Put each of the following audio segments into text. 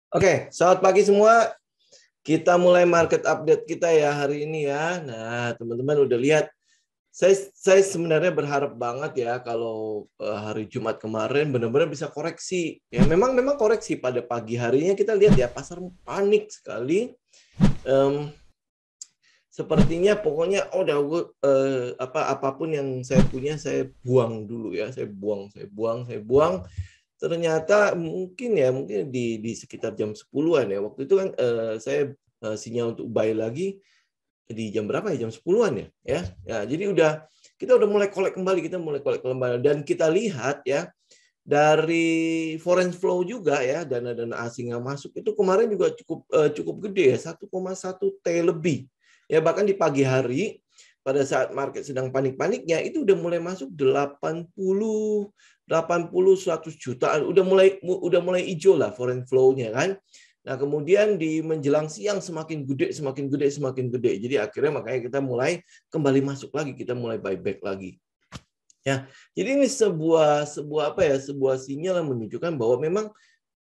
Oke, selamat pagi semua. Kita mulai market update kita ya hari ini ya. Nah, teman-teman udah lihat. Saya sebenarnya berharap banget ya kalau hari Jumat kemarin benar-benar bisa koreksi. Ya, memang koreksi pada pagi harinya kita lihat ya pasar panik sekali. Sepertinya pokoknya apapun yang saya punya saya buang dulu ya. Saya buang. Ternyata mungkin di sekitar jam 10-an ya. Waktu itu kan saya sinyal untuk buy lagi di jam berapa ya? Jam 10-an ya. Ya, jadi kita udah mulai collect kembali, dan kita lihat ya dari foreign flow juga ya, dana-dana asing yang masuk itu kemarin juga cukup gede ya, 1,1 T lebih. Ya, bahkan di pagi hari pada saat market sedang panik-paniknya itu udah mulai masuk 100 jutaan, udah mulai hijau lah foreign flow-nya kan. Nah, kemudian di menjelang siang semakin gede. Jadi akhirnya makanya kita mulai kembali masuk lagi, kita mulai buyback lagi. Ya. Jadi ini sebuah sinyal yang menunjukkan bahwa memang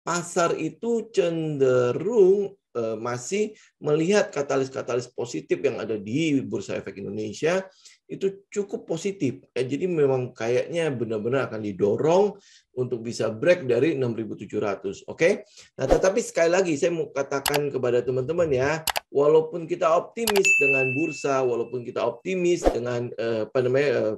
pasar itu cenderung masih melihat katalis-katalis positif yang ada di Bursa Efek Indonesia itu cukup positif. Jadi memang kayaknya benar-benar akan didorong untuk bisa break dari 6.700. Oke. Nah, tetapi sekali lagi saya mau katakan kepada teman-teman ya, walaupun kita optimis dengan bursa, walaupun kita optimis dengan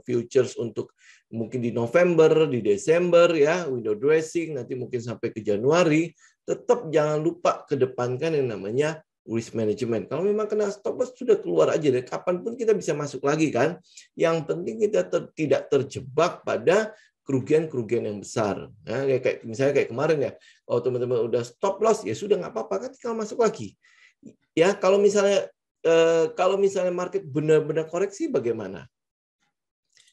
futures untuk mungkin di November, di Desember ya, window dressing, nanti mungkin sampai ke Januari, tetap jangan lupa kedepankan yang namanya risk management. Kalau memang kena stop loss sudah keluar aja deh, kapanpun kita bisa masuk lagi kan. Yang penting kita tidak terjebak pada kerugian yang besar. Nah, misalnya kayak kemarin ya, kalau teman-teman udah stop loss ya sudah nggak apa-apa kan, tinggal masuk lagi. Ya, kalau misalnya market benar-benar koreksi bagaimana?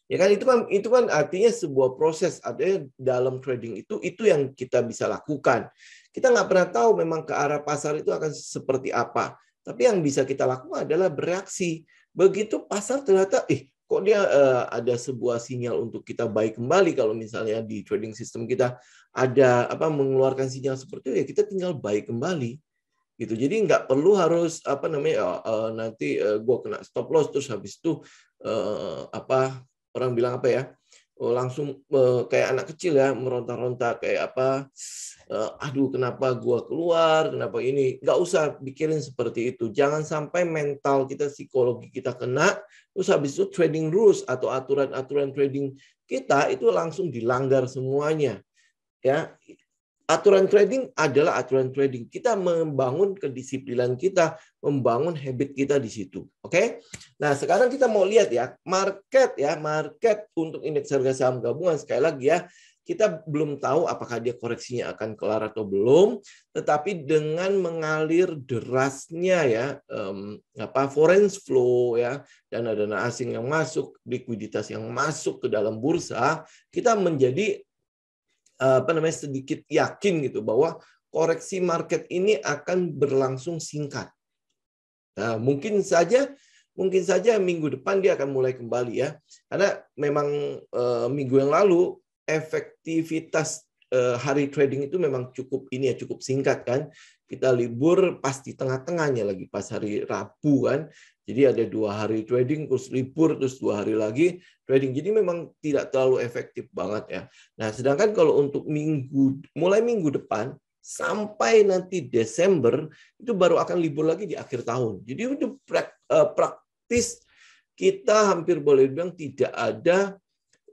Ya kan itu kan artinya sebuah proses, ada dalam trading itu yang kita bisa lakukan. Kita nggak pernah tahu memang ke arah pasar itu akan seperti apa. Tapi yang bisa kita lakukan adalah bereaksi. Begitu pasar ternyata kok dia ada sebuah sinyal untuk kita buy kembali, kalau misalnya di trading system kita ada mengeluarkan sinyal seperti itu ya kita tinggal buy kembali. Gitu. Jadi nggak perlu harus nanti gue kena stop loss terus habis itu orang bilang langsung kayak anak kecil ya, meronta-ronta kayak aduh kenapa gua keluar, kenapa ini. Nggak usah pikirin seperti itu. Jangan sampai mental kita, psikologi kita kena, terus habis itu trading rules atau aturan-aturan trading kita itu langsung dilanggar semuanya. Ya, aturan trading adalah aturan trading. Kita membangun kedisiplinan kita, membangun habit kita di situ. Oke? Nah, sekarang kita mau lihat ya, market untuk indeks harga saham gabungan sekali lagi ya. Kita belum tahu apakah dia koreksinya akan kelar atau belum, tetapi dengan mengalir derasnya ya foreign flow ya, dana-dana asing yang masuk, likuiditas yang masuk ke dalam bursa, kita menjadi sedikit yakin gitu bahwa koreksi market ini akan berlangsung singkat. Nah, mungkin saja minggu depan dia akan mulai kembali ya. Karena memang minggu yang lalu efektivitas hari trading itu memang cukup singkat kan. Kita libur pas di tengah-tengahnya lagi, pas hari Rabu kan. Jadi ada 2 hari trading, terus libur, terus 2 hari lagi trading. Jadi memang tidak terlalu efektif banget ya. Nah, sedangkan kalau untuk mulai minggu depan, sampai nanti Desember, itu baru akan libur lagi di akhir tahun. Jadi itu praktis kita hampir boleh bilang tidak ada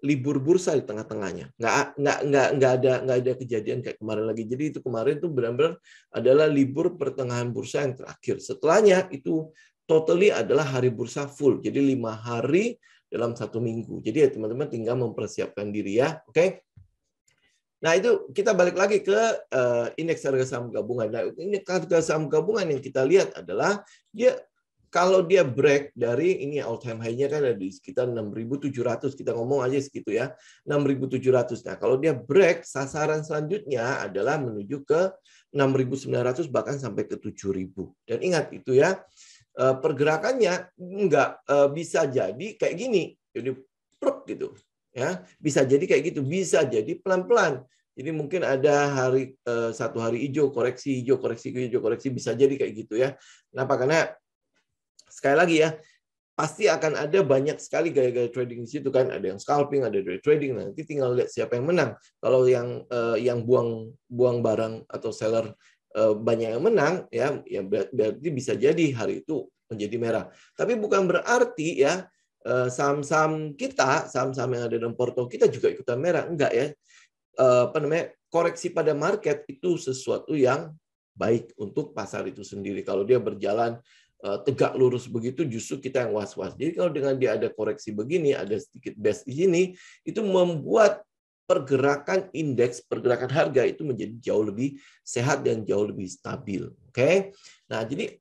libur bursa di tengah-tengahnya. Nggak ada kejadian kayak kemarin lagi. Jadi itu kemarin itu benar-benar adalah libur pertengahan bursa yang terakhir. Setelahnya itu totally adalah hari bursa full. Jadi 5 hari dalam 1 minggu. Jadi ya teman-teman tinggal mempersiapkan diri ya. Oke? Nah, itu kita balik lagi ke indeks harga saham gabungan. Nah, indeks harga saham gabungan yang kita lihat adalah kalau dia break dari ini all time high-nya kan ada di sekitar 6.700, kita ngomong aja segitu ya, 6.700. Nah, kalau dia break, sasaran selanjutnya adalah menuju ke 6.900 bahkan sampai ke 7.000. Dan ingat itu ya, pergerakannya nggak bisa jadi kayak gini, jadi pluk gitu. Ya, bisa jadi kayak gitu, bisa jadi pelan-pelan. Jadi mungkin ada satu hari hijau, koreksi, bisa jadi kayak gitu ya. Kenapa? Karena sekali lagi ya, pasti akan ada banyak sekali gaya-gaya trading di situ kan. Ada yang scalping, ada day trading. Nanti tinggal lihat siapa yang menang. Kalau yang buang barang atau seller banyak yang menang, ya berarti bisa jadi hari itu menjadi merah. Tapi bukan berarti ya saham-saham kita, saham-saham yang ada dalam portfolio kita juga ikutan merah. Enggak ya. Koreksi pada market itu sesuatu yang baik untuk pasar itu sendiri. Kalau dia berjalan tegak lurus begitu, justru kita yang was-was. Jadi kalau dengan dia ada koreksi begini, ada sedikit best di sini, itu membuat pergerakan indeks, pergerakan harga itu menjadi jauh lebih sehat dan jauh lebih stabil. Oke. Nah, jadi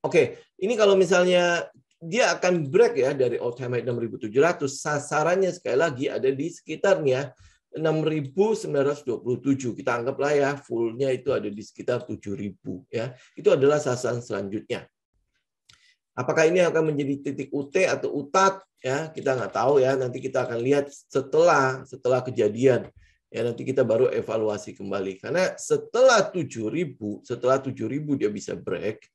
ini kalau misalnya dia akan break ya dari all time high 6.700, sasarannya sekali lagi ada di sekitarnya 6.927. Kita anggaplah ya fullnya itu ada di sekitar 7.000 ya. Itu adalah sasaran selanjutnya. Apakah ini akan menjadi titik UT atau UTAT? Ya, kita nggak tahu ya. Nanti kita akan lihat setelah kejadian. Ya, nanti kita baru evaluasi kembali. Karena setelah 7.000 dia bisa break,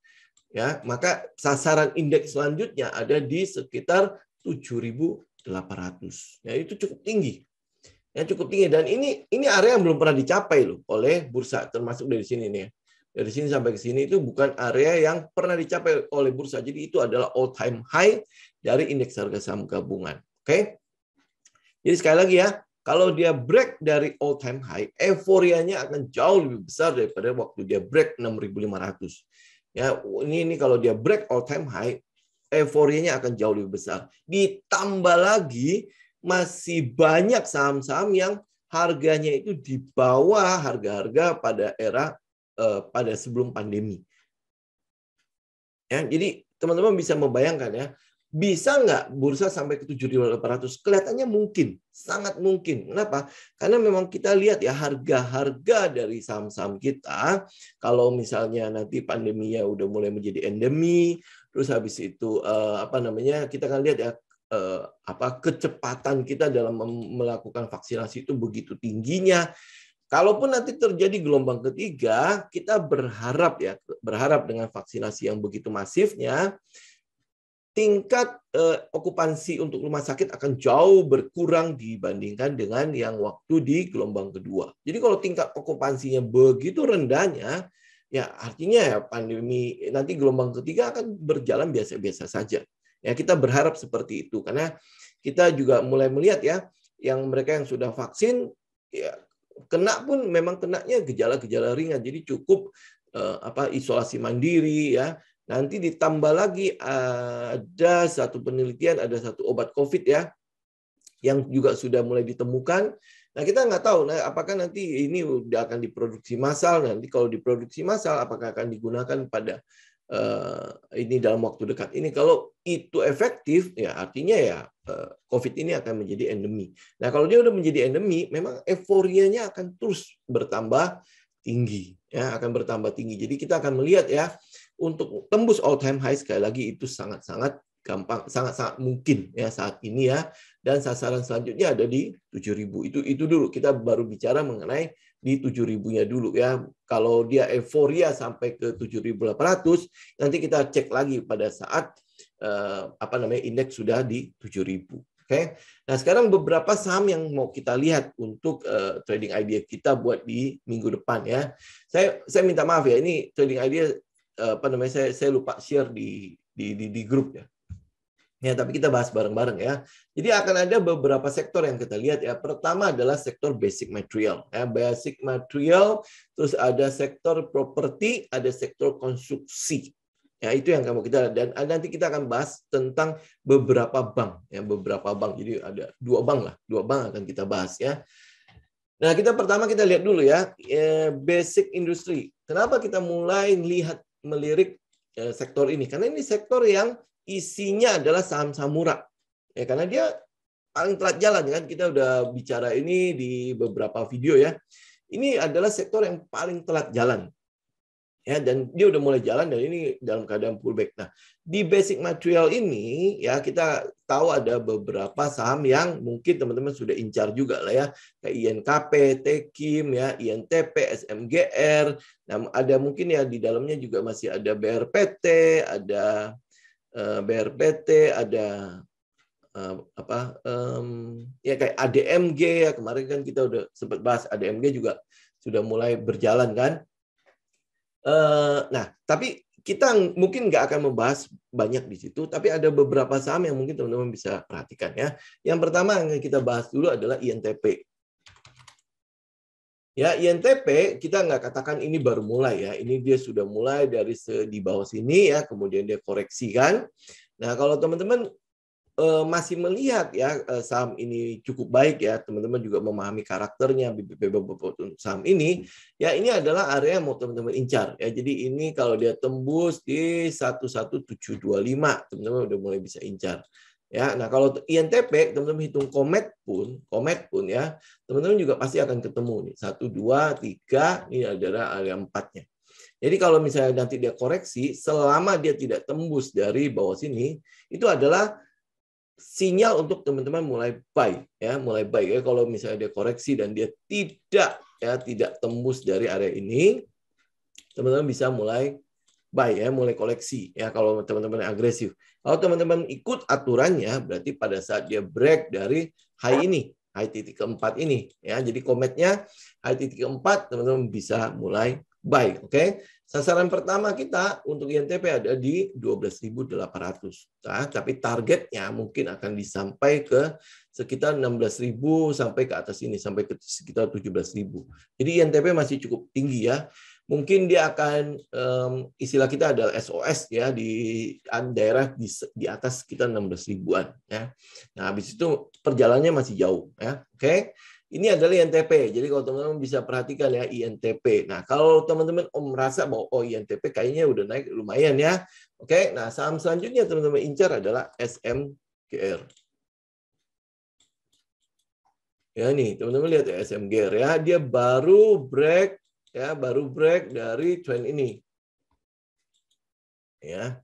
ya, maka sasaran indeks selanjutnya ada di sekitar 7.800. Ya, itu cukup tinggi. Ya, cukup tinggi, dan ini area yang belum pernah dicapai loh oleh bursa, termasuk dari sini nih. Dari sini sampai ke sini itu bukan area yang pernah dicapai oleh bursa. Jadi itu adalah all time high dari indeks harga saham gabungan. Oke. Jadi sekali lagi ya, kalau dia break dari all time high, euforianya akan jauh lebih besar daripada waktu dia break 6.500. Ya, ini kalau dia break all time high, euforianya akan jauh lebih besar. Ditambah lagi masih banyak saham-saham yang harganya itu di bawah harga-harga pada sebelum pandemi. Ya, jadi teman-teman bisa membayangkan ya, bisa nggak bursa sampai ke 7.800? Kelihatannya mungkin, sangat mungkin. Kenapa? Karena memang kita lihat ya harga-harga dari saham-saham kita, kalau misalnya nanti pandeminya udah mulai menjadi endemi, terus habis itu kita akan lihat ya kecepatan kita dalam melakukan vaksinasi itu begitu tingginya. Kalaupun nanti terjadi gelombang ketiga, kita berharap dengan vaksinasi yang begitu masifnya, tingkat okupansi untuk rumah sakit akan jauh berkurang dibandingkan dengan yang waktu di gelombang kedua. Jadi kalau tingkat okupansinya begitu rendahnya, ya artinya ya pandemi nanti gelombang ketiga akan berjalan biasa-biasa saja. Ya, kita berharap seperti itu karena kita juga mulai melihat ya, yang mereka yang sudah vaksin ya kena pun memang kenanya gejala-gejala ringan, jadi cukup isolasi mandiri ya. Nanti ditambah lagi ada satu penelitian, ada satu obat COVID ya yang juga sudah mulai ditemukan. Nah, kita nggak tahu apakah nanti ini udah akan diproduksi massal. Nanti kalau diproduksi massal apakah akan digunakan pada ini dalam waktu dekat ini. Kalau itu efektif, ya artinya ya COVID ini akan menjadi endemi. Nah, kalau dia udah menjadi endemi, memang euforianya akan terus bertambah tinggi, ya akan bertambah tinggi. Jadi kita akan melihat ya, untuk tembus all time high sekali lagi itu sangat-sangat gampang, sangat-sangat mungkin ya saat ini ya. Dan sasaran selanjutnya ada di 7.000. Itu dulu kita baru bicara mengenai di 7.000-nya dulu ya. Kalau dia euforia sampai ke 7.800, nanti kita cek lagi pada saat indeks sudah di 7.000. Oke. Nah, sekarang beberapa saham yang mau kita lihat untuk trading idea kita buat di minggu depan ya. Saya minta maaf ya, ini trading idea saya lupa share di grup ya. Ya, tapi kita bahas bareng-bareng ya. Jadi akan ada beberapa sektor yang kita lihat ya. Pertama adalah sektor basic material. Ya, basic material, terus ada sektor properti, ada sektor konstruksi. Ya, itu yang kamu kita lihat. Dan nanti kita akan bahas tentang beberapa bank. Ya, beberapa bank. Jadi ada dua bank akan kita bahas ya. Nah, pertama kita lihat dulu ya, basic industry. Kenapa kita mulai melirik sektor ini? Karena ini sektor yang isinya adalah saham-saham murah. Ya, karena dia paling telat jalan kan. Kita udah bicara ini di beberapa video ya. Ini adalah sektor yang paling telat jalan. Ya, dan dia udah mulai jalan dan ini dalam keadaan pullback. Nah, di basic material ini ya kita tahu ada beberapa saham yang mungkin teman-teman sudah incar juga lah ya, kayak INKP, Tekim ya, INTP, SMGR. Nah, ada mungkin ya di dalamnya juga masih ada BRPT, ada ya kayak ADMG ya, kemarin kan kita udah sempat bahas ADMG juga sudah mulai berjalan kan. Nah, tapi kita mungkin nggak akan membahas banyak di situ, tapi ada beberapa saham yang mungkin teman-teman bisa perhatikan ya. Yang pertama yang kita bahas dulu adalah INTP. Ya, INTP kita nggak katakan ini baru mulai ya. Ini dia sudah mulai dari di bawah sini ya, kemudian dia koreksikan. Nah, kalau teman-teman masih melihat ya saham ini cukup baik ya, teman-teman juga memahami karakternya saham ini, ya ini adalah area yang mau teman-teman incar ya. Jadi ini kalau dia tembus di 11725, teman-teman udah mulai bisa incar. Ya, nah kalau INTP teman-teman hitung komet pun ya, teman-teman juga pasti akan ketemu nih 1 2 3, ini adalah area 4-nya. Jadi kalau misalnya nanti dia koreksi, selama dia tidak tembus dari bawah sini, itu adalah sinyal untuk teman-teman mulai buy ya, mulai buy ya. Kalau misalnya dia koreksi dan dia tidak tembus dari area ini, teman-teman bisa mulai buy ya, mulai koleksi ya kalau teman-teman agresif. Kalau teman-teman ikut aturannya, berarti pada saat dia break dari high ini, high titik keempat ini ya. Jadi kometnya high titik keempat, teman-teman bisa mulai buy, oke? Sasaran pertama kita untuk INTP ada di 12.800. Nah, tapi targetnya mungkin akan disampai ke sekitar 16.000 sampai ke atas ini, sampai ke sekitar 17.000. Jadi INTP masih cukup tinggi ya. Mungkin dia akan istilah kita adalah SOS ya, di daerah di atas sekitar 16.000-an ya. Nah, habis itu perjalanannya masih jauh ya. Oke. Ini adalah INTP. Jadi kalau teman-teman bisa perhatikan ya INTP. Nah, kalau teman-teman merasa bahwa INTP kayaknya udah naik lumayan ya. Oke, nah saham selanjutnya teman-teman incar adalah SMGR. Ya nih, teman-teman lihat ya SMGR ya, dia baru break dari trend ini. Ya.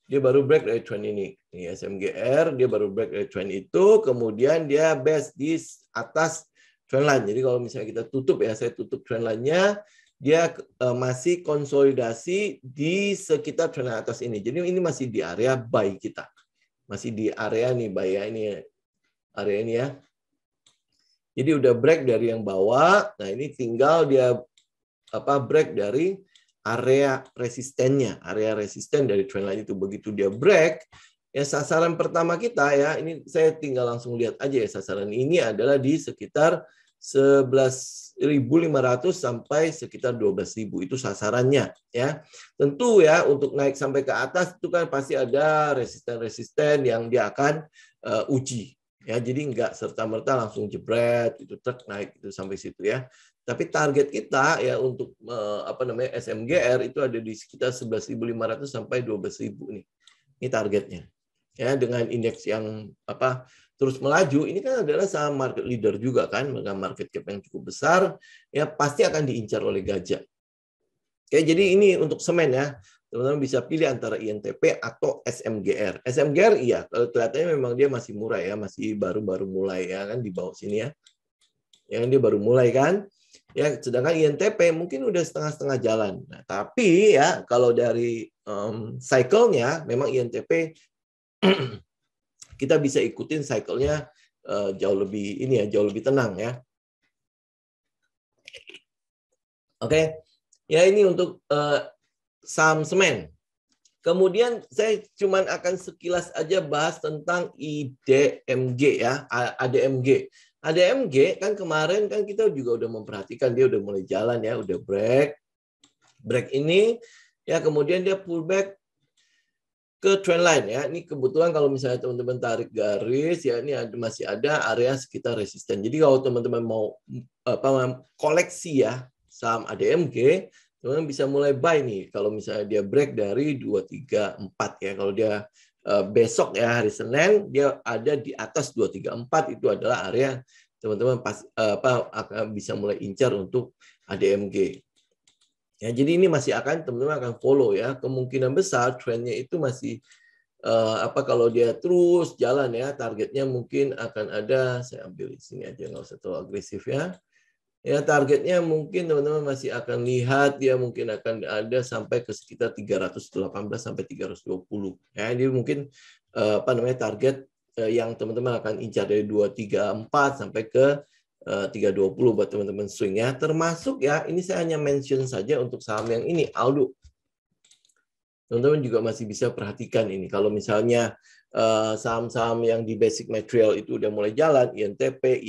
Dia baru break dari trend ini. Ini SMGR, dia baru break dari trend itu, kemudian dia base di atas trendline. Jadi kalau misalnya kita tutup ya, saya tutup trendline-nya, dia masih konsolidasi di sekitar trendline atas ini. Jadi ini masih di area buy kita. Masih di area nih buy ya, ini area ini ya. Jadi udah break dari yang bawah. Nah, ini tinggal dia break dari area resistennya. Area resisten dari trendline itu, begitu dia break, ya sasaran pertama kita ya, ini saya tinggal langsung lihat aja ya, sasaran ini adalah di sekitar 11.500 sampai sekitar 12.000, itu sasarannya ya. Tentu ya untuk naik sampai ke atas itu kan pasti ada resisten-resisten yang dia akan uji ya. Jadi enggak serta-merta langsung jebret itu naik itu sampai situ ya. Tapi target kita ya untuk SMGR itu ada di sekitar 11.500 sampai 12.000 nih. Ini targetnya. Ya, dengan indeks yang terus melaju, ini kan adalah saham market leader juga kan, dengan market cap yang cukup besar, ya pasti akan diincar oleh gajah. Oke, jadi ini untuk semen ya. Teman-teman bisa pilih antara INTP atau SMGR. SMGR iya, kelihatannya memang dia masih murah ya, masih baru-baru mulai ya kan di bawah sini ya. Yang dia baru mulai kan. Ya, sedangkan INTP mungkin udah setengah-setengah jalan. Nah, tapi ya kalau dari cycle-nya memang INTP kita bisa ikutin cycle-nya jauh lebih tenang ya. Oke. Ya, ini untuk saham semen. Kemudian saya cuma akan sekilas aja bahas tentang IDMG ya, ADMG. ADMG kan kemarin kan kita juga udah memperhatikan dia udah mulai jalan ya, udah break ini ya, kemudian dia pullback ke trendline ya. Ini kebetulan kalau misalnya teman-teman tarik garis ya, ini masih ada area sekitar resisten. Jadi kalau teman-teman mau koleksi ya saham ADMG, teman-teman bisa mulai buy nih kalau misalnya dia break dari 234 ya. Kalau dia besok ya hari Senin dia ada di atas 234, itu adalah area teman-teman akan bisa mulai incar untuk ADMG. Ya, jadi ini masih akan teman-teman akan follow ya. Kemungkinan besar trennya itu masih kalau dia terus jalan ya, targetnya mungkin akan ada, saya ambil di sini aja nggak usah terlalu agresif ya. Ya, targetnya mungkin teman-teman masih akan lihat dia mungkin akan ada sampai ke sekitar 318 sampai 320. Ya, ini mungkin target yang teman-teman akan incar dari 234 sampai ke 320 buat teman-teman swing ya. Termasuk ya, ini saya hanya mention saja untuk saham yang ini, Aldo. Teman-teman juga masih bisa perhatikan ini. Kalau misalnya saham-saham yang di basic material itu udah mulai jalan, INTP,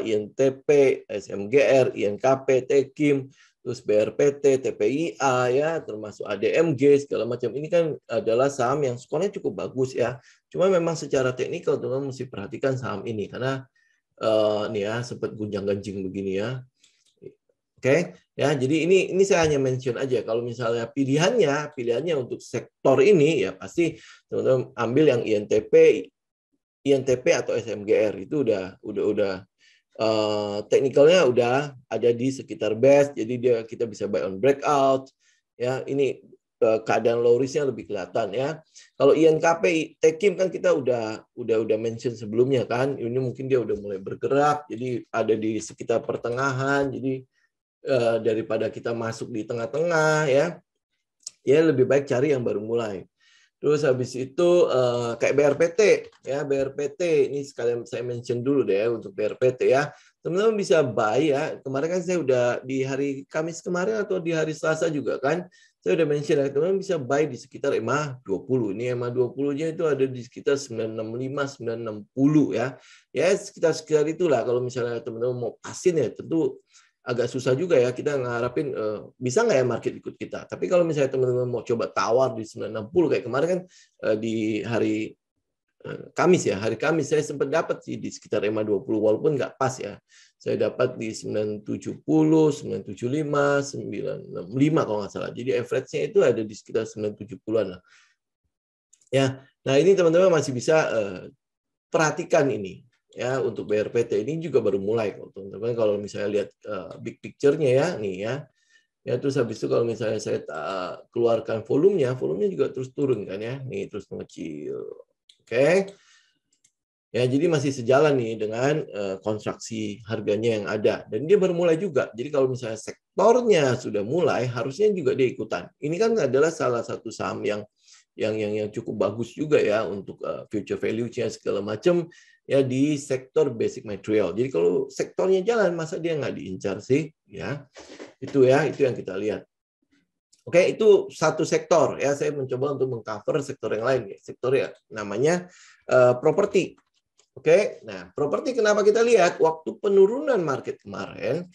INTP, SMGR, INKP, Tekim, terus BRPT, TPIA ya, termasuk ADMG segala macam. Ini kan adalah saham yang skornya cukup bagus ya. Cuma memang secara teknikal teman-teman mesti perhatikan saham ini karena nih ya sempat gunjang-ganjing begini ya. Oke, ya. Jadi ini saya hanya mention aja. Kalau misalnya pilihannya untuk sektor ini ya pasti teman-teman ambil yang INTP atau SMGR itu udah teknikalnya udah ada di sekitar base. Jadi kita bisa buy on breakout. Ya, ini keadaan low risk-nya lebih kelihatan ya. Kalau INKP, Tekim kan kita udah mention sebelumnya kan. Ini mungkin dia udah mulai bergerak. Jadi ada di sekitar pertengahan. Jadi daripada kita masuk di tengah-tengah ya lebih baik cari yang baru mulai. Terus habis itu kayak BRPT ya, BRPT ini sekalian saya mention dulu deh untuk BRPT ya. Teman-teman bisa buy ya. Kemarin kan saya udah di hari Kamis kemarin atau di hari Selasa juga kan saya udah mention ya, teman-teman bisa buy di sekitar EMA 20. Ini EMA 20-nya itu ada di sekitar 965 960 ya. Ya sekitar itulah kalau misalnya teman-teman mau pasin ya tentu agak susah juga ya kita ngarapin bisa nggak ya market ikut kita. Tapi kalau misalnya teman-teman mau coba tawar di 960 kayak kemarin kan di hari Kamis ya, hari Kamis saya sempat dapat sih di sekitar EMA 20 walaupun nggak pas ya. Saya dapat di 970, 975, 965 kalau nggak salah. Jadi average-nya itu ada di sekitar 970-an lah. Ya, nah ini teman-teman masih bisa perhatikan ini. Ya, untuk BRPT ini juga baru mulai kok teman-teman. Kalau misalnya lihat big picture-nya ya nih ya. Ya terus habis itu kalau misalnya saya keluarkan volumenya juga terus turun kan ya. Nih terus mengecil. Oke. Ya, jadi masih sejalan nih dengan konstruksi harganya yang ada dan dia baru mulai juga. Jadi kalau misalnya sektornya sudah mulai, harusnya juga dia ikutan. Ini kan adalah salah satu saham yang cukup bagus juga ya untuk future value-nya segala macam ya di sektor basic material. Jadi kalau sektornya jalan, masa dia nggak diincar sih? Ya, itu yang kita lihat. Oke, itu satu sektor ya. Saya mencoba untuk mengcover sektor yang lain. Sektor ya namanya properti. Oke, nah properti kenapa kita lihat waktu penurunan market kemarin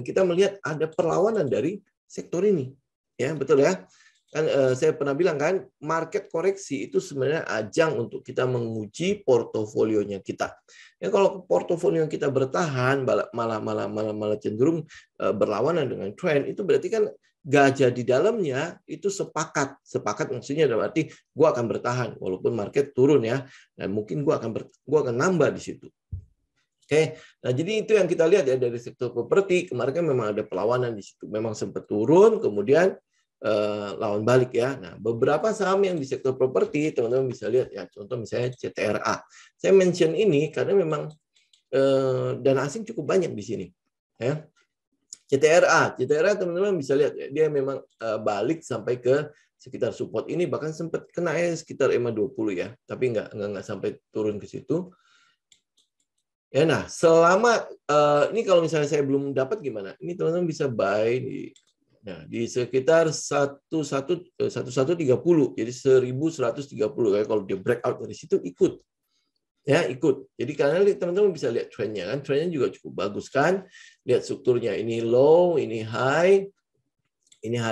kita melihat ada perlawanan dari sektor ini. Ya, betul ya. Kan saya pernah bilang kan, market koreksi itu sebenarnya ajang untuk kita menguji portofolionya kita. Ya kalau portofolio kita bertahan malah cenderung berlawanan dengan tren, itu berarti kan gajah di dalamnya itu sepakat maksudnya dalam arti gue akan bertahan walaupun market turun ya, dan mungkin gue akan nambah di situ. Oke, nah jadi itu yang kita lihat ya dari sektor properti kemarin kan memang ada perlawanan di situ, memang sempat turun kemudian lawan balik ya. Nah, beberapa saham yang di sektor properti teman-teman bisa lihat ya, contoh misalnya CTRA. Saya mention ini karena memang dana asing cukup banyak di sini. Ya. CTRA teman-teman bisa lihat ya, dia memang balik sampai ke sekitar support ini, bahkan sempat kena ya sekitar EMA 20 ya, tapi nggak sampai turun ke situ. Ya, nah selama ini kalau misalnya saya belum dapat gimana? Ini teman-teman bisa buy di sekitar 1130, jadi 1130 ya, kalau dia breakout dari situ ikut. Jadi karena teman-teman bisa lihat trennya kan, trennya juga cukup bagus kan. Lihat strukturnya, ini low, ini high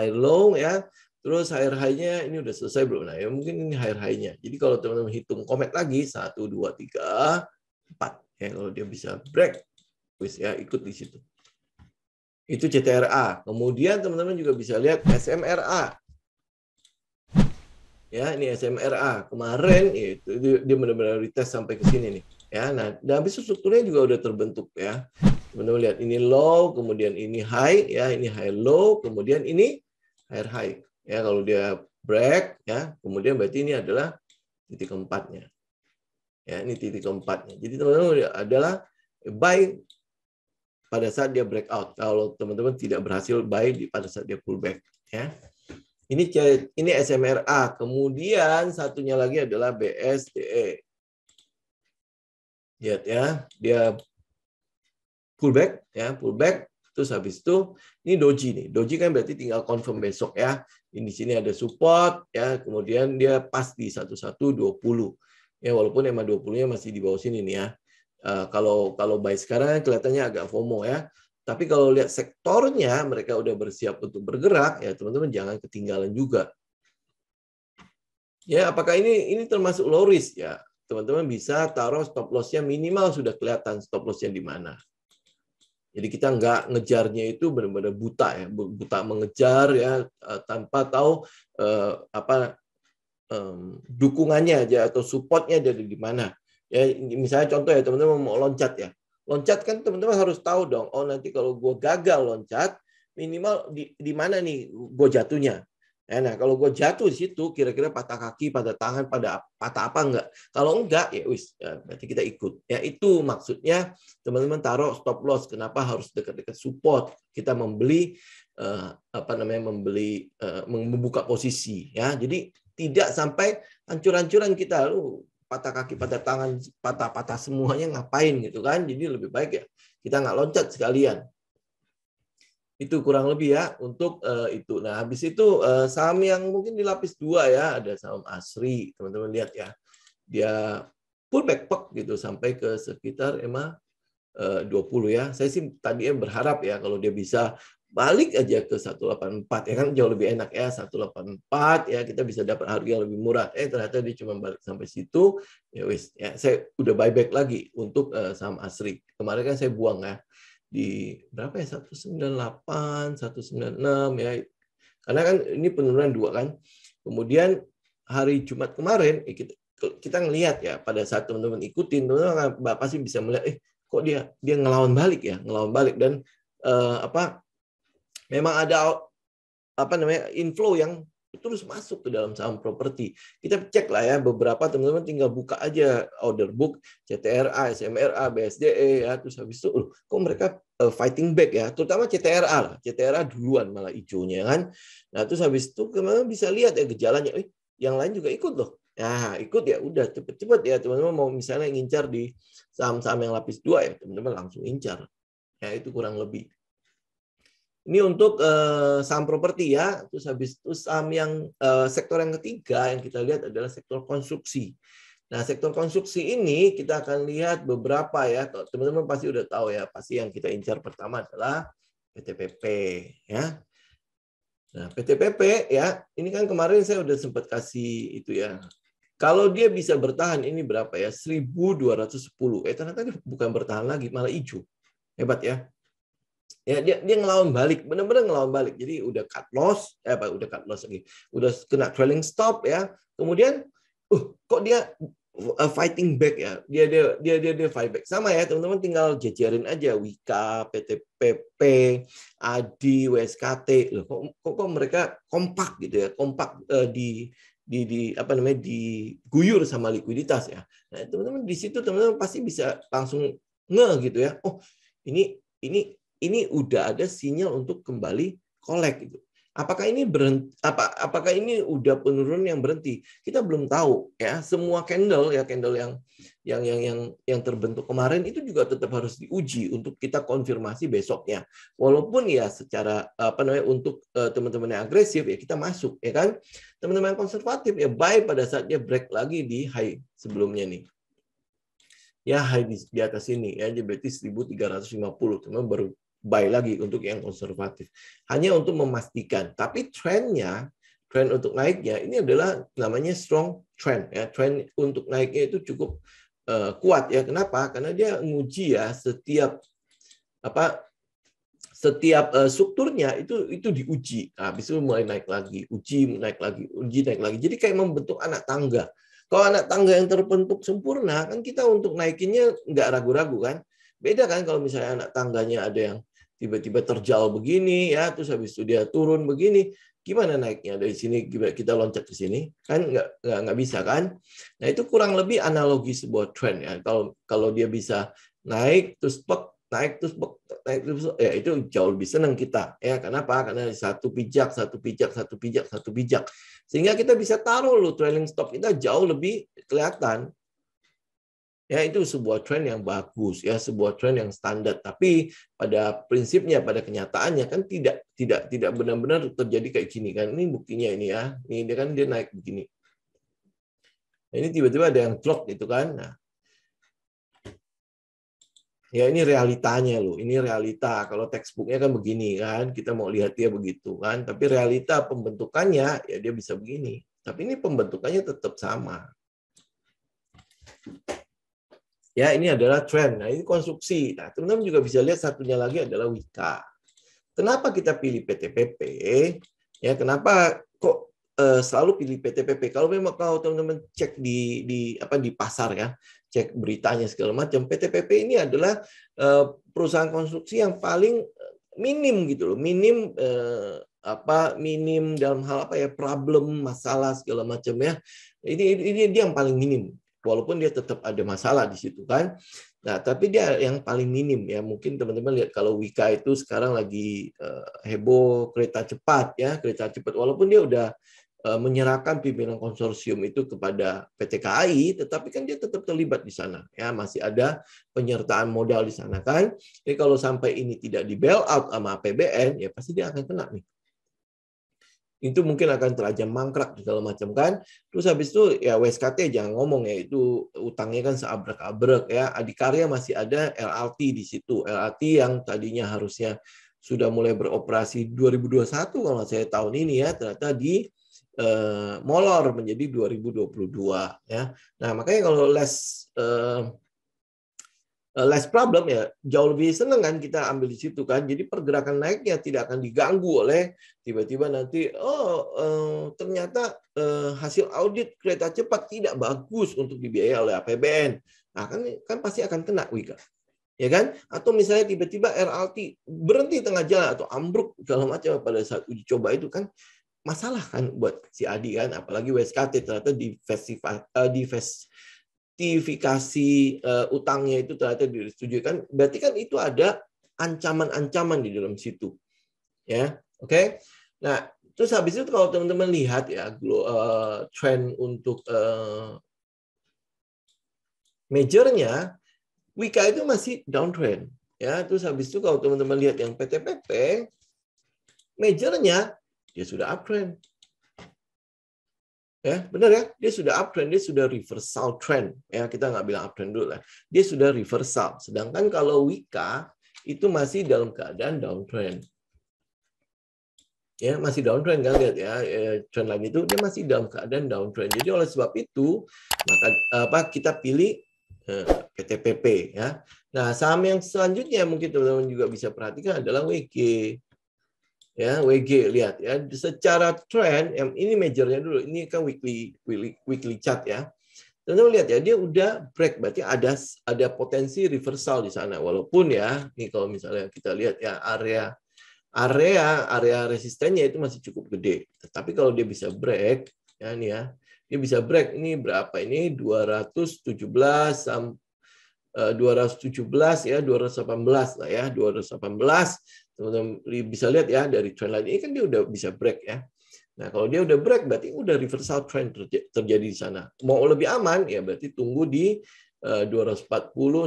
low ya. Terus higher high-nya ini udah selesai belum? Nah, ya mungkin ini higher high-nya. Jadi kalau teman-teman hitung komet lagi 1 2 3 4 ya, kalau dia bisa break wis ya ikut di situ. Itu CTRA. Kemudian teman-teman juga bisa lihat SMRA. Ya, ini SMRA. Kemarin itu dia benar-benar retest sampai ke sini nih. Ya, nah, dan habis itu strukturnya juga udah terbentuk ya. Teman-teman lihat ini low, kemudian ini high, ya ini high low, kemudian ini higher high. Ya kalau dia break, ya kemudian berarti ini adalah titik keempatnya. Ya ini titik keempatnya. Jadi teman-teman adalah buy pada saat dia breakout. Kalau teman-teman tidak berhasil buy pada saat dia pullback. Ya. Ini SMRA. Kemudian satunya lagi adalah BSDE. Lihat ya, dia pullback, ya pullback. Terus habis itu ini doji nih. Doji kan berarti tinggal confirm besok ya. Ini di sini ada support ya, kemudian dia pas di 1120. Ya walaupun EMA 20-nya masih di bawah sini nih ya. Kalau buy sekarang kelihatannya agak FOMO ya. Tapi kalau lihat sektornya mereka udah bersiap untuk bergerak ya teman-teman jangan ketinggalan juga. Ya, apakah ini termasuk low risk ya? Teman-teman bisa taruh stop loss-nya minimal sudah kelihatan stop loss-nya di mana. Jadi kita nggak ngejarnya itu benar-benar buta ya, buta mengejar ya tanpa tahu dukungannya aja atau supportnya dari di mana. Ya misalnya contoh ya teman-teman mau loncat ya, loncat kan teman-teman harus tahu dong. Oh nanti kalau gue gagal loncat minimal di mana nih gue jatuhnya. Nah kalau gue jatuh di situ kira-kira patah kaki, patah tangan, patah apa enggak? Kalau enggak ya wis ya, berarti kita ikut. Ya itu maksudnya teman-teman taruh stop loss. Kenapa harus dekat-dekat support? Kita membeli membuka posisi ya. Jadi tidak sampai hancur-hancuran kita lu patah kaki, patah tangan, patah-patah semuanya ngapain gitu kan? Jadi lebih baik ya kita nggak loncat sekalian. Itu kurang lebih ya untuk itu. Nah, habis itu saham yang mungkin di lapis 2 ya, ada saham Asri, teman-teman lihat ya. Dia pullback gitu sampai ke sekitar EMA 20 ya. Saya sih tadinya berharap ya kalau dia bisa balik aja ke 184 ya kan jauh lebih enak ya 184 ya kita bisa dapat harga yang lebih murah. Ternyata dia cuma balik sampai situ. Ya wis ya saya udah buyback lagi untuk saham Asri. Kemarin kan saya buang ya. Di berapa ya 198, 196 ya. Karena kan ini penurunan 2 kan. Kemudian hari Jumat kemarin kita ngelihat ya pada saat teman-teman ikutin teman-teman pasti bisa melihat kok dia ngelawan balik ya, ngelawan balik dan memang ada inflow yang terus masuk ke dalam saham properti. Kita cek lah ya beberapa teman-teman tinggal buka aja order book CTRA, SMRA, BSDE ya terus habis itu kok mereka fighting back ya, terutama CTRA lah. CTRA duluan malah hijaunya kan. Nah, terus habis itu teman-teman bisa lihat ya gejalanya, yang lain juga ikut loh. Nah, ikut ya udah cepet-cepet ya teman-teman mau misalnya ngincar di saham-saham yang lapis 2 ya teman-teman langsung incar. Ya itu kurang lebih. Ini untuk saham properti ya. Terus habis itu saham yang sektor yang ketiga yang kita lihat adalah sektor konstruksi. Nah, sektor konstruksi ini kita akan lihat beberapa ya. Teman-teman pasti udah tahu ya. Pasti yang kita incar pertama adalah PTPP ya. Nah, PTPP ya. Ini kan kemarin saya udah sempat kasih itu ya. Kalau dia bisa bertahan ini berapa ya? 1.210. Ternyata dia bukan bertahan lagi, malah hijau. Hebat ya. Ya dia ngelawan balik, benar-benar ngelawan balik. Jadi udah cut loss, udah cut loss lagi, udah kena trailing stop ya. Kemudian, kok dia fighting back ya? Dia fight back. Sama ya teman-teman, tinggal jajarin aja Wika, PTPP, ADI, WSKT. Loh, kok mereka kompak gitu ya? Kompak diguyur sama likuiditas ya. Nah teman-teman di situ teman-teman pasti bisa langsung gitu ya. Oh ini udah ada sinyal untuk kembali collect gitu. Apakah ini apakah ini udah penurunan yang berhenti? Kita belum tahu ya. Semua candle yang terbentuk kemarin itu juga tetap harus diuji untuk kita konfirmasi besoknya. Walaupun ya secara untuk teman-teman yang agresif ya kita masuk ya kan. Teman-teman yang konservatif ya buy pada saat dia break lagi di high sebelumnya nih. Ya high di atas ini ya jadi berarti 1.350 teman baru buy lagi untuk yang konservatif hanya untuk memastikan tapi tren untuk naiknya ini adalah namanya strong trend ya tren untuk naiknya itu cukup kuat ya kenapa karena dia nguji ya setiap strukturnya itu diuji habis itu mulai naik lagi uji naik lagi jadi kayak membentuk anak tangga. Kalau anak tangga yang terbentuk sempurna, kan kita untuk naikinnya nggak ragu-ragu kan. Beda kan kalau misalnya anak tangganya ada yang tiba-tiba terjal begini ya, terus habis itu dia turun begini, gimana naiknya dari sini kita loncat ke sini? Kan nggak bisa kan? Nah itu kurang lebih analogi sebuah tren ya. Kalau dia bisa naik terus naik terus naik terus, ya itu jauh lebih senang kita ya. Kenapa? Karena satu pijak sehingga kita bisa taruh trailing stop kita jauh lebih kelihatan. Ya itu sebuah tren yang bagus ya, sebuah tren yang standar. Tapi pada prinsipnya, pada kenyataannya kan tidak benar-benar terjadi kayak gini kan. Ini buktinya ini ya. Ini dia kan dia naik begini. Nah, ini tiba-tiba ada yang drop gitu kan. Nah, ya ini realitanya loh. Ini realita. Kalau textbooknya kan begini kan. Kita mau lihat dia begitu kan. Tapi realita pembentukannya ya dia bisa begini. Tapi ini pembentukannya tetap sama. Ya, ini adalah tren. Nah, ini konstruksi. Nah, teman-teman juga bisa lihat satunya lagi adalah Wika. Kenapa kita pilih PTPP? Ya, kenapa kok selalu pilih PTPP? Kalau memang kalau teman-teman cek di pasar ya, cek beritanya segala macam, PTPP ini adalah perusahaan konstruksi yang paling minim gitu loh. Minim dalam hal problem, masalah segala macam ya. Ini dia yang paling minim. Walaupun dia tetap ada masalah di situ kan. Nah, tapi dia yang paling minim ya. Mungkin teman-teman lihat kalau Wika itu sekarang lagi heboh kereta cepat ya, kereta cepat. Walaupun dia udah menyerahkan pimpinan konsorsium itu kepada PT KAI, tetapi kan dia tetap terlibat di sana ya, masih ada penyertaan modal di sana kan. Jadi kalau sampai ini tidak di bail out sama APBN ya pasti dia akan kena nih. Itu mungkin akan terajam mangkrak segala macam kan. Terus habis itu ya WSKT jangan ngomong ya, itu utangnya kan seabrek-abrek ya. Adikarya masih ada LRT di situ. LRT yang tadinya harusnya sudah mulai beroperasi 2021 kalau saya tahun ini ya, ternyata di molor menjadi 2022 ya. Nah, makanya kalau less problem ya jauh lebih senang kan kita ambil di situ kan. Jadi pergerakan naiknya tidak akan diganggu oleh tiba-tiba nanti ternyata hasil audit kereta cepat tidak bagus untuk dibiayai oleh APBN. Nah, kan pasti akan kena Wika. Ya kan? Atau misalnya tiba-tiba RLT berhenti tengah jalan atau ambruk segala macam pada saat uji coba itu kan masalah kan buat si Adi kan, apalagi WSKT ternyata divestifikasi utangnya itu ternyata disetujui kan, berarti kan itu ada ancaman-ancaman di dalam situ ya. Oke. Nah, terus habis itu kalau teman-teman lihat ya tren untuk majornya Wika itu masih downtrend ya. Terus habis itu kalau teman-teman lihat yang PTPP majornya dia sudah uptrend. Ya, benar ya, dia sudah uptrend, dia sudah reversal trend. Ya, kita nggak bilang uptrend dulu lah. Dia sudah reversal. Sedangkan kalau Wika itu masih dalam keadaan downtrend. Ya, masih downtrend kan lihat ya, trend line itu dia masih dalam keadaan downtrend. Jadi oleh sebab itu maka kita pilih PTPP ya. Nah, saham yang selanjutnya mungkin teman-teman juga bisa perhatikan adalah WG. Ya, WG lihat ya, secara trend ini majornya dulu, ini kan weekly chart ya. Teman-teman lihat ya, dia udah break, berarti ada potensi reversal di sana. Walaupun ya, ini kalau misalnya kita lihat ya area resistennya itu masih cukup gede. Tapi kalau dia bisa break ya, ini ya, dia bisa break ini berapa ini 217 ya, 218 lah ya, 218. Teman-teman bisa lihat ya dari trend line ini kan dia udah bisa break ya. Nah, kalau dia udah break berarti udah reversal trend terjadi di sana. Mau lebih aman ya berarti tunggu di 240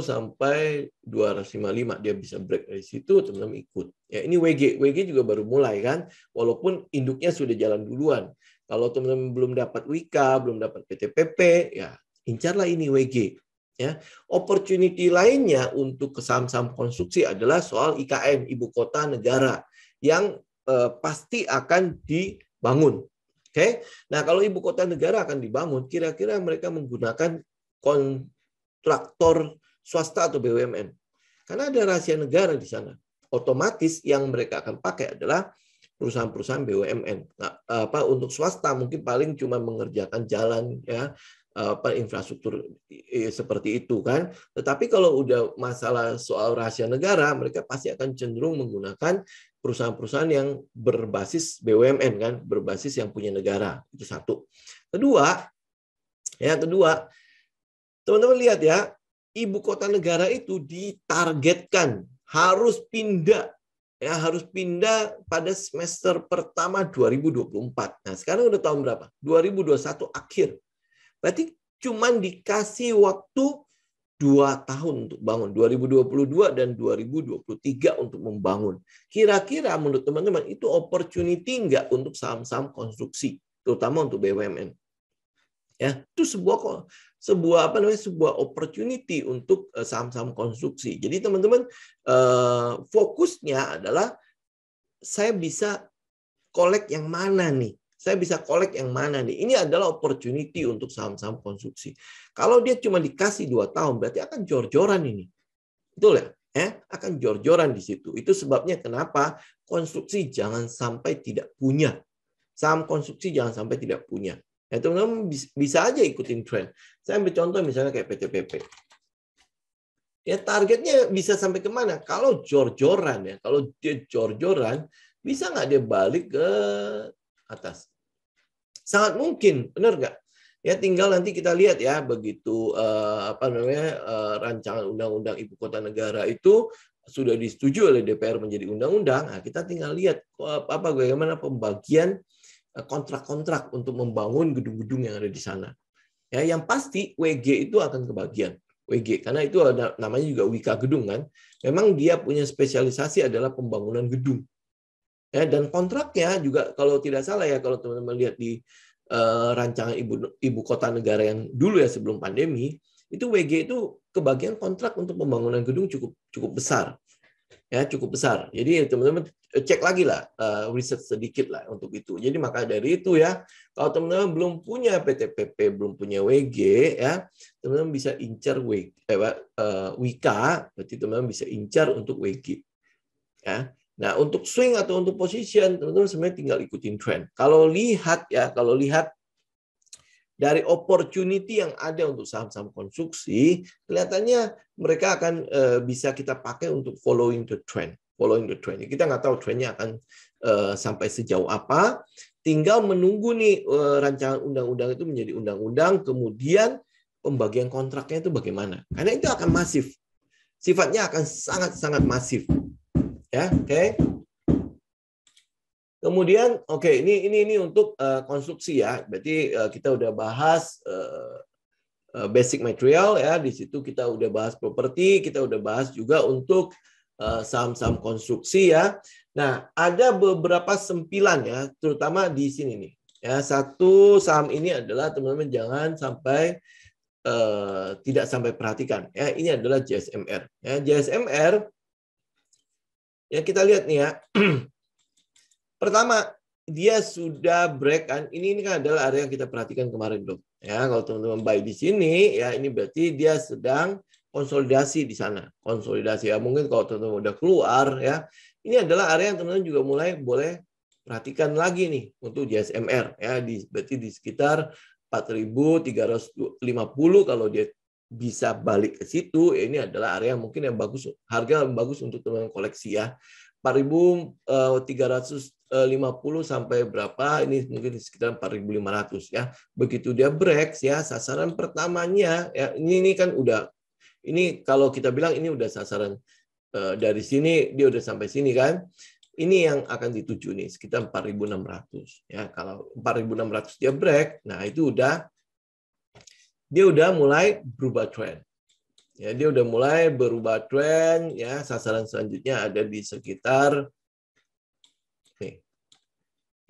sampai 255 dia bisa break dari situ, teman-teman ikut. Ya, ini WG juga baru mulai kan. Walaupun induknya sudah jalan duluan. Kalau teman-teman belum dapat Wika, belum dapat PTPP, ya incarlah ini WG. Ya, opportunity lainnya untuk saham-saham konstruksi adalah soal IKN, ibu kota negara, yang pasti akan dibangun. Oke, nah kalau ibu kota negara akan dibangun, kira-kira mereka menggunakan kontraktor swasta atau BUMN, karena ada rahasia negara di sana. Otomatis yang mereka akan pakai adalah perusahaan-perusahaan BUMN. Nah, untuk swasta mungkin paling cuma mengerjakan jalan ya. infrastruktur seperti itu kan. Tetapi kalau udah masalah soal rahasia negara, mereka pasti akan cenderung menggunakan perusahaan-perusahaan yang berbasis BUMN kan, berbasis yang punya negara. Itu satu. Kedua, teman-teman lihat ya, ibu kota negara itu ditargetkan harus pindah pada semester pertama 2024. Nah, sekarang udah tahun berapa? 2021 akhir. Berarti cuman dikasih waktu 2 tahun untuk bangun, 2022 dan 2023 untuk membangun. Kira-kira menurut teman-teman itu opportunity nggak untuk saham-saham konstruksi, terutama untuk BUMN? Ya, itu sebuah opportunity untuk saham-saham konstruksi. Jadi teman-teman fokusnya adalah saya bisa collect yang mana nih? Ini adalah opportunity untuk saham-saham konstruksi. Kalau dia cuma dikasih 2 tahun, berarti akan jor-joran ini. Betul ya? Akan jor-joran di situ. Itu sebabnya kenapa konstruksi jangan sampai tidak punya. Saham konstruksi jangan sampai tidak punya. Ya, teman-teman bisa aja ikutin tren. Saya ambil contoh misalnya kayak PTPP. Ya, targetnya bisa sampai kemana? Kalau jor-joran ya, kalau dia jor-joran, bisa nggak dia balik ke atas? Sangat mungkin, benar nggak? Ya, tinggal nanti kita lihat ya, begitu rancangan undang-undang ibu kota negara itu sudah disetujui oleh DPR menjadi undang-undang. Nah, kita tinggal lihat bagaimana pembagian kontrak-kontrak untuk membangun gedung-gedung yang ada di sana. Ya, yang pasti WG itu akan kebagian. WG, karena itu ada, namanya juga Wika Gedung kan. Memang dia punya spesialisasi adalah pembangunan gedung. Ya, dan kontraknya juga kalau tidak salah ya, kalau teman-teman lihat di rancangan ibu kota negara yang dulu ya sebelum pandemi, itu WG itu kebagian kontrak untuk pembangunan gedung cukup besar. Ya, cukup besar. Jadi teman-teman cek lagi lah, riset sedikit lah untuk itu. Jadi maka dari itu ya, kalau teman-teman belum punya PTPP, belum punya WG ya, teman-teman bisa incar Wika, berarti teman-teman bisa incar untuk WG. Ya. Nah, untuk swing atau untuk position, teman-teman sebenarnya tinggal ikutin trend. Kalau lihat dari opportunity yang ada untuk saham-saham konstruksi, kelihatannya mereka akan bisa kita pakai untuk following the trend. Kita nggak tahu trendnya akan sampai sejauh apa. Tinggal menunggu nih rancangan undang-undang itu menjadi undang-undang, kemudian pembagian kontraknya itu bagaimana. Karena itu akan masif. Sifatnya akan sangat-sangat masif. Ya, oke. Kemudian, ini untuk konstruksi ya. Berarti kita udah bahas basic material ya. Di situ kita udah bahas properti, kita udah bahas juga untuk saham-saham konstruksi ya. Nah, ada beberapa sempilan ya, terutama di sini nih. Ya, satu saham ini adalah teman-teman jangan sampai tidak sampai perhatikan. Ya, ini adalah JSMR. Ya, JSMR ya kita lihat nih ya. Pertama, dia sudah break kan. Ini kan adalah area yang kita perhatikan kemarin, Bro. Ya, kalau teman-teman buy di sini, ya ini berarti dia sedang konsolidasi di sana. Konsolidasi ya, mungkin kalau teman-teman udah keluar ya. Ini adalah area yang teman-teman juga mulai boleh perhatikan lagi nih untuk JSMR ya, berarti di sekitar 4.350 kalau dia bisa balik ke situ, ya ini adalah area mungkin yang bagus, harga yang bagus untuk teman-teman koleksi ya. 4.350 sampai berapa, ini mungkin sekitar 4.500 ya. Begitu dia break ya, sasaran pertamanya ya, ini kan udah, ini kalau kita bilang ini udah sasaran dari sini dia udah sampai sini kan. Ini yang akan dituju nih sekitar 4.600 ya. Kalau 4.600 dia break, nah itu dia udah mulai berubah tren. Ya, dia udah mulai berubah tren ya. Sasaran selanjutnya ada di sekitar nih.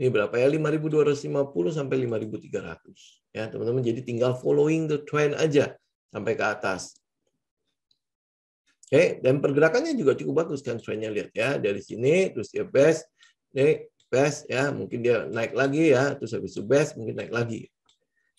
Ini berapa ya? 5.250 sampai 5.300. Ya, teman-teman, jadi tinggal following the trend aja sampai ke atas. Oke, dan pergerakannya juga cukup bagus kan trennya, lihat ya. Dari sini terus dia best, nih best ya, mungkin dia naik lagi ya, terus habis itu best mungkin naik lagi.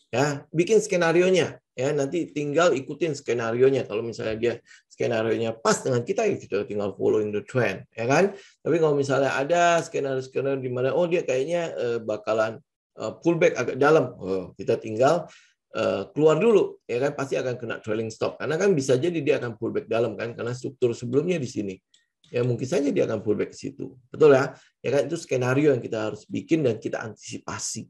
Ya, bikin skenarionya ya, nanti tinggal ikutin skenarionya. Kalau misalnya dia skenarionya pas dengan kita, ya kita tinggal following the trend ya kan. Tapi kalau misalnya ada skenario di mana dia kayaknya bakalan pullback agak dalam, kita tinggal keluar dulu, ya kan pasti akan kena trailing stop karena kan bisa jadi dia akan pullback dalam kan karena struktur sebelumnya di sini. Ya mungkin saja dia akan pullback ke situ. Betul ya? Ya kan itu skenario yang kita harus bikin dan kita antisipasi.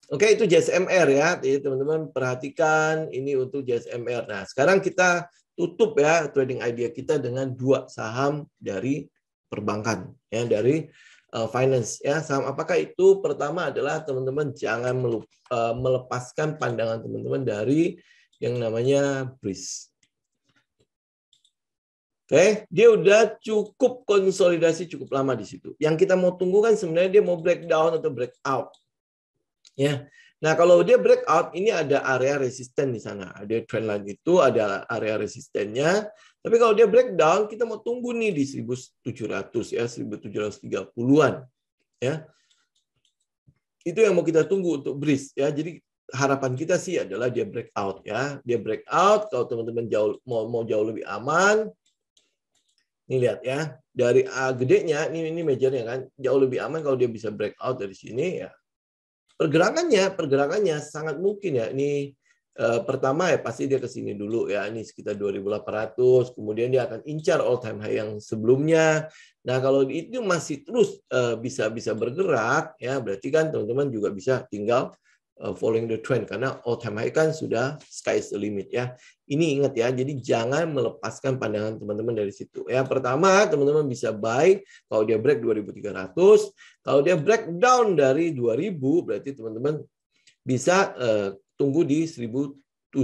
Oke, itu JSMR ya. Jadi teman-teman perhatikan ini untuk JSMR. Nah, sekarang kita tutup ya trading idea kita dengan 2 saham dari perbankan ya, dari finance ya. Saham apakah itu? Pertama adalah teman-teman jangan melepaskan pandangan teman-teman dari yang namanya BRIS. Oke, dia udah cukup konsolidasi cukup lama di situ. Yang kita mau tunggu kan sebenarnya dia mau breakdown atau breakout. Ya. Nah, kalau dia breakout, ini ada area resisten di sana. Ada trendline itu, ada area resistennya. Tapi kalau dia breakdown, kita mau tunggu nih di 1700 ya, 1730-an. Ya. Itu yang mau kita tunggu untuk BRIS ya. Jadi harapan kita sih adalah dia breakout ya. Dia breakout kalau teman-teman mau jauh lebih aman. Ini lihat ya, dari A gedenya, ini majornya kan, jauh lebih aman kalau dia bisa breakout dari sini ya. Pergerakannya sangat mungkin ya. Ini pertama ya pasti dia ke sini dulu ya. Ini sekitar 2.800, kemudian dia akan incar all time high yang sebelumnya. Nah, kalau itu masih terus bisa bergerak ya, berarti kan teman-teman juga bisa tinggal following the trend karena all time high kan sudah sky is the limit ya. Ini ingat ya, jadi jangan melepaskan pandangan teman-teman dari situ. Ya, pertama teman-teman bisa buy kalau dia break 2.300, kalau dia breakdown dari 2.000 berarti teman-teman bisa tunggu di 1.730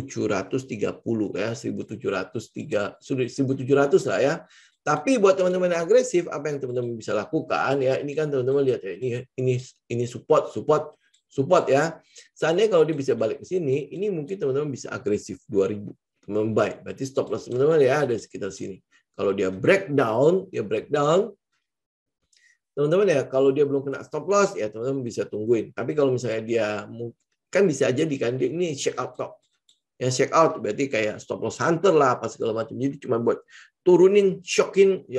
ya, 1.700 lah ya. Tapi buat teman-teman yang agresif, apa yang teman-teman bisa lakukan ya? Ini kan teman-teman lihat ya, ini support ya. Seandainya kalau dia bisa balik ke sini, ini mungkin teman-teman bisa agresif 2.000. Teman-teman buy. Berarti stop loss teman-teman ya ada sekitar sini. Kalau dia breakdown, teman-teman ya kalau dia belum kena stop loss ya teman-teman bisa tungguin. Tapi kalau misalnya dia kan bisa aja ini check out top. Ya check out berarti kayak stop loss hunter lah apa segala macam. Jadi cuma buat turunin shocking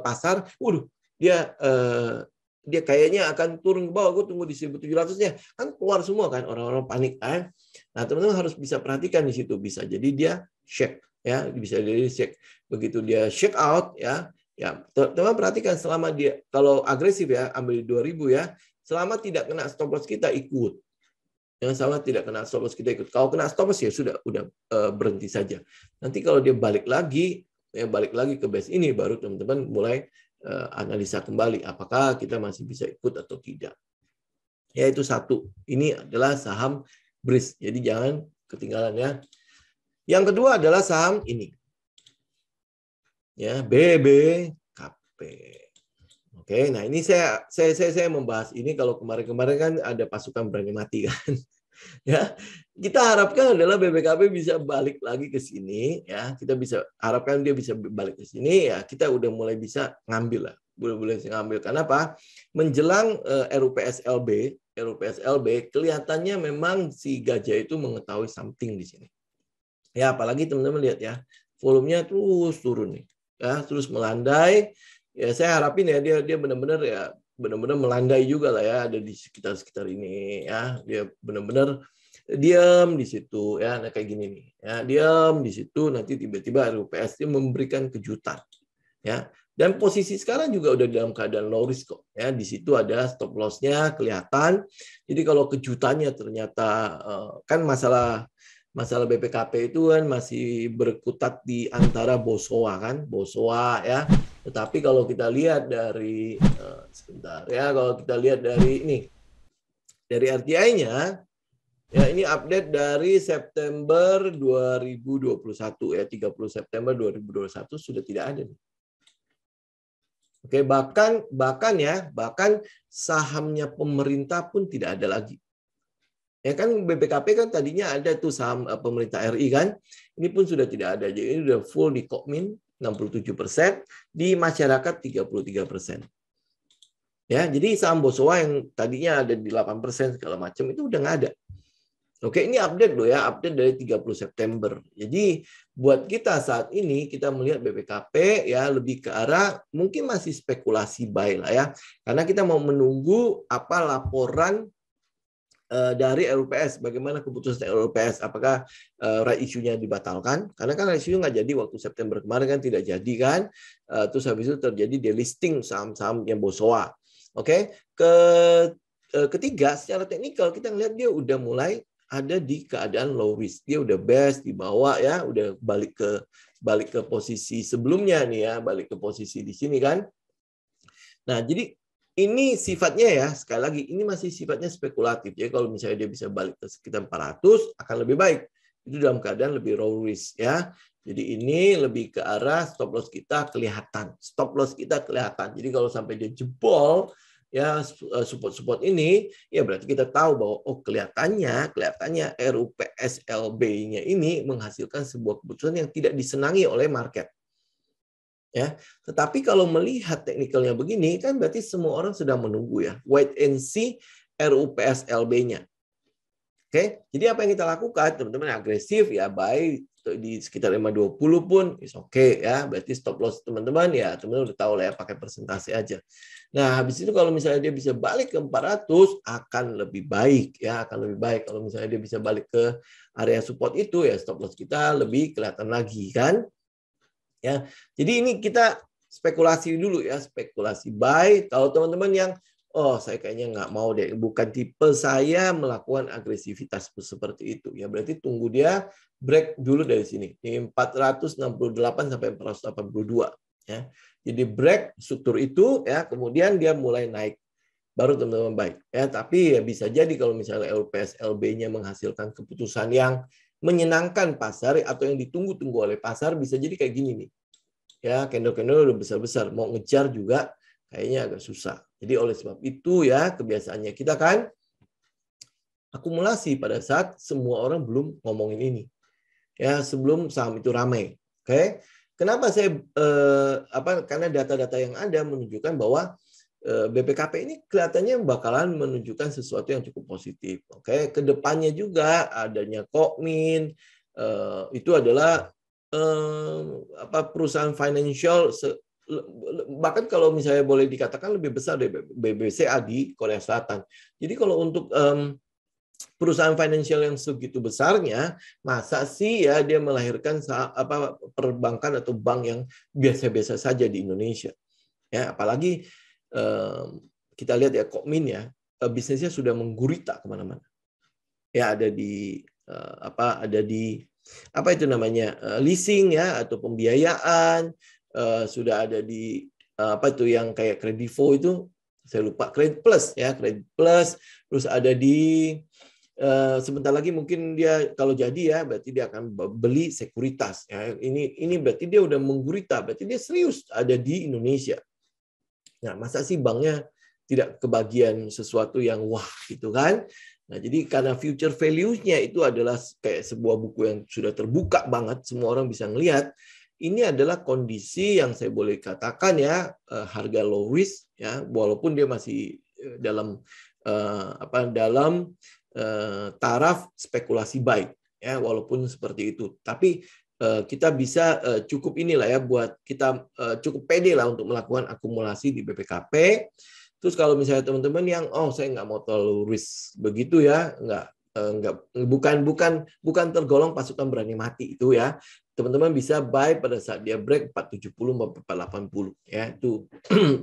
pasar. Waduh, dia kayaknya akan turun ke bawah, gue tunggu di 1.700-nya. Kan keluar semua kan, orang-orang panik kan. Nah, teman-teman harus bisa perhatikan di situ. Bisa jadi dia shake. Ya, bisa jadi shake. Begitu dia shake out, ya teman-teman perhatikan selama dia, kalau agresif ya, ambil 2.000 ya, selama tidak kena stop loss kita ikut. Yang sama tidak kena stop loss kita ikut. Kalau kena stop loss ya sudah, udah berhenti saja. Nanti kalau dia balik lagi ke base ini, baru teman-teman mulai analisa kembali apakah kita masih bisa ikut atau tidak. Ya itu satu. Ini adalah saham BRIS. Jadi jangan ketinggalan ya. Yang kedua adalah saham ini. Ya, BBKP. Oke, nah ini saya membahas ini kalau kemarin-kemarin kan ada pasukan berani mati kan. Ya, kita harapkan adalah BBKP bisa balik lagi ke sini ya. Kita bisa harapkan dia bisa balik ke sini ya. Kita udah mulai bisa ngambil lah. Boleh ngambil. Karena apa? Menjelang RUPSLB kelihatannya memang si gajah itu mengetahui something di sini. Ya, apalagi teman-teman lihat ya. Volumenya terus turun nih. Ya, terus melandai. Ya, saya harapin ya dia benar-benar melandai juga lah ya, ada di sekitar ini ya. Dia benar-benar diam di situ ya, nah, kayak gini nih. Ya, diam di situ nanti tiba-tiba RUPS dia memberikan kejutan. Ya. Dan posisi sekarang juga udah dalam keadaan low risk kok. Ya, di situ ada stop loss-nya kelihatan. Jadi kalau kejutannya ternyata kan masalah BPKP itu kan masih berkutat di antara BOSOA kan, BOSOA ya. Tetapi kalau kita lihat dari sebentar ya, kalau kita lihat dari ini dari RTI-nya ya, ini update dari September 2021 ya, 30 September 2021 sudah tidak ada nih. Oke, bahkan sahamnya pemerintah pun tidak ada lagi. Ya kan BPKP kan tadinya ada tuh saham pemerintah RI kan, ini pun sudah tidak ada. Jadi ini sudah full di Kokmin 67%, di masyarakat 33%. Ya, jadi saham BOSOA yang tadinya ada di 8% segala macam itu udah nggak ada. Oke, ini update loh ya, update dari 30 September. Jadi buat kita saat ini kita melihat BPKP ya lebih ke arah mungkin masih spekulasi buy lah ya. Karena kita mau menunggu apa laporan dari RUPS, bagaimana keputusan RUPS, apakah right issue-nya dibatalkan, karena kan right issue nggak jadi waktu September kemarin kan tidak jadi kan, terus habis itu terjadi delisting saham-saham yang BOSOA. Oke, ketiga secara teknikal kita ngelihat dia udah mulai ada di keadaan low risk, dia udah best di bawah ya, udah balik ke posisi sebelumnya nih ya, balik ke posisi di sini kan. Nah jadi ini sifatnya ya, sekali lagi, ini masih sifatnya spekulatif. Jadi kalau misalnya dia bisa balik ke sekitar 400, akan lebih baik. Itu dalam keadaan lebih low risk ya. Jadi ini lebih ke arah stop loss kita kelihatan. Stop loss kita kelihatan. Jadi kalau sampai dia jebol, ya support-support ini, ya berarti kita tahu bahwa oh kelihatannya RUPS LB-nya ini menghasilkan sebuah keputusan yang tidak disenangi oleh market. Ya, tetapi kalau melihat teknikalnya begini kan berarti semua orang sedang menunggu ya, wait and see RUPS LB-nya. Oke, jadi apa yang kita lakukan teman-teman, agresif ya, buy di sekitar 520 pun is oke ya, berarti stop loss teman-teman ya, teman-teman udah tahu lah ya, pakai persentase aja. Nah, habis itu kalau misalnya dia bisa balik ke 400 akan lebih baik ya, akan lebih baik kalau misalnya dia bisa balik ke area support itu ya, stop loss kita lebih kelihatan lagi kan. Ya, jadi ini kita spekulasi dulu ya, spekulasi buy. Kalau teman-teman yang saya kayaknya nggak mau deh, bukan tipe saya melakukan agresivitas seperti itu ya, berarti tunggu dia break dulu dari sini di 468 sampai 482 ya. Jadi break struktur itu ya, kemudian dia mulai naik, baru teman-teman buy ya. Tapi ya bisa jadi kalau misalnya RUPS LB-nya menghasilkan keputusan yang menyenangkan pasar atau yang ditunggu-tunggu oleh pasar, bisa jadi kayak gini nih. Ya, candle-candle udah besar-besar, mau ngejar juga kayaknya agak susah. Jadi oleh sebab itu ya, kebiasaannya kita kan akumulasi pada saat semua orang belum ngomongin ini. Ya, sebelum saham itu ramai. Oke. Kenapa saya karena data-data yang ada menunjukkan bahwa BPKP ini kelihatannya bakalan menunjukkan sesuatu yang cukup positif. Oke, kedepannya juga adanya Kokmin itu adalah perusahaan financial, bahkan kalau misalnya boleh dikatakan lebih besar dari BBCA di Korea Selatan. Jadi kalau untuk perusahaan financial yang segitu besarnya, masa sih ya dia melahirkan perbankan atau bank yang biasa-biasa saja di Indonesia? Ya, apalagi kita lihat ya Kokmin ya, bisnisnya sudah menggurita kemana-mana. Ya ada di leasing ya atau pembiayaan, sudah ada di yang kayak Kredivo itu, saya lupa, Kredit Plus ya, Kredit Plus, terus ada di sebentar lagi mungkin dia kalau jadi ya berarti dia akan beli sekuritas ya. Ini berarti dia udah menggurita, berarti dia serius ada di Indonesia. Nah, masa sih banknya tidak kebagian sesuatu yang wah gitu kan? Nah, jadi karena future value-nya itu adalah kayak sebuah buku yang sudah terbuka banget, semua orang bisa ngelihat. Ini adalah kondisi yang saya boleh katakan ya, harga low risk ya, walaupun dia masih dalam taraf spekulasi buy ya, walaupun seperti itu. Tapi kita bisa cukup inilah ya, buat kita cukup pede lah untuk melakukan akumulasi di BPKP. Terus kalau misalnya teman-teman yang saya nggak mau terlalu risk begitu ya, bukan tergolong pasukan berani mati itu ya, teman-teman bisa buy pada saat dia break 470 sampai 480 ya, itu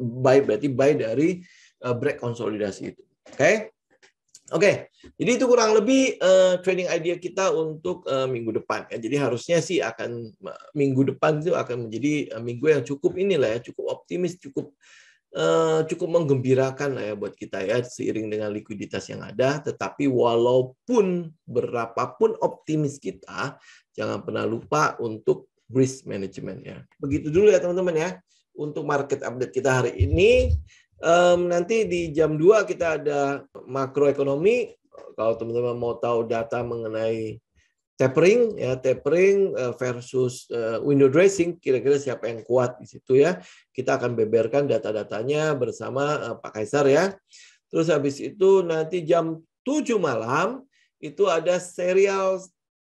buy, berarti buy dari break konsolidasi itu. Oke, jadi itu kurang lebih trading idea kita untuk minggu depan ya. Jadi harusnya sih akan minggu depan itu akan menjadi minggu yang cukup inilah ya, cukup optimis, cukup menggembirakan lah ya buat kita ya, seiring dengan likuiditas yang ada. Tetapi walaupun berapapun optimis kita, jangan pernah lupa untuk risk management ya. Begitu dulu ya teman-teman ya untuk market update kita hari ini. Nanti di jam 2 kita ada makroekonomi. Kalau teman-teman mau tahu data mengenai tapering versus window dressing, kira-kira siapa yang kuat di situ ya. Kita akan beberkan data-datanya bersama Pak Kaisar ya. Terus habis itu nanti jam 7 malam itu ada serial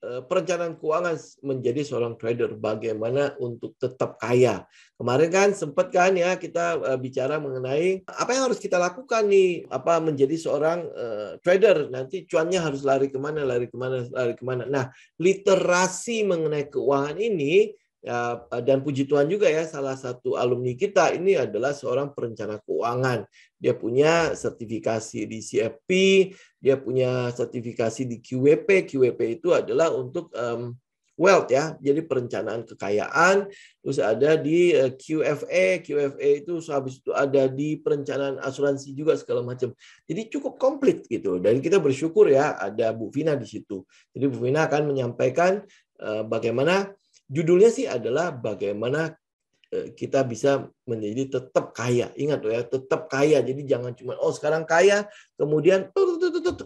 perencanaan keuangan menjadi seorang trader, bagaimana untuk tetap kaya. Kemarin kan sempat kan ya kita bicara mengenai apa yang harus kita lakukan nih, apa menjadi seorang trader. Nanti cuannya harus lari kemana, lari kemana, lari kemana. Nah, literasi mengenai keuangan ini, ya, dan puji Tuhan juga ya, salah satu alumni kita ini adalah seorang perencana keuangan. Dia punya sertifikasi di CFP, dia punya sertifikasi di QWP. QWP itu adalah untuk wealth ya, jadi perencanaan kekayaan. Terus ada di QFA, QFA itu habis itu ada di perencanaan asuransi juga segala macam. Jadi cukup komplit gitu. Dan kita bersyukur ya ada Bu Vina di situ. Jadi Bu Vina akan menyampaikan bagaimana, judulnya sih adalah bagaimana kita bisa menjadi tetap kaya. Ingat loh ya, tetap kaya. Jadi jangan cuma sekarang kaya, kemudian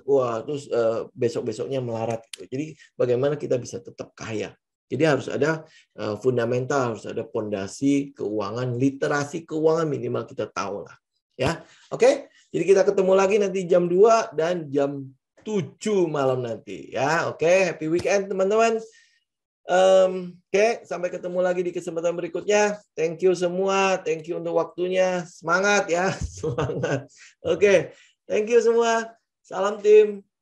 wah terus besok-besoknya melarat. Jadi bagaimana kita bisa tetap kaya. Jadi harus ada fundamental, harus ada fondasi keuangan, literasi keuangan minimal kita tahu lah. Ya, oke. Jadi kita ketemu lagi nanti jam 2 dan jam 7 malam nanti. Ya, oke. Happy weekend teman-teman. Oke, sampai ketemu lagi di kesempatan berikutnya. Thank you semua, thank you untuk waktunya. Semangat ya, semangat. Oke, thank you semua. Salam tim.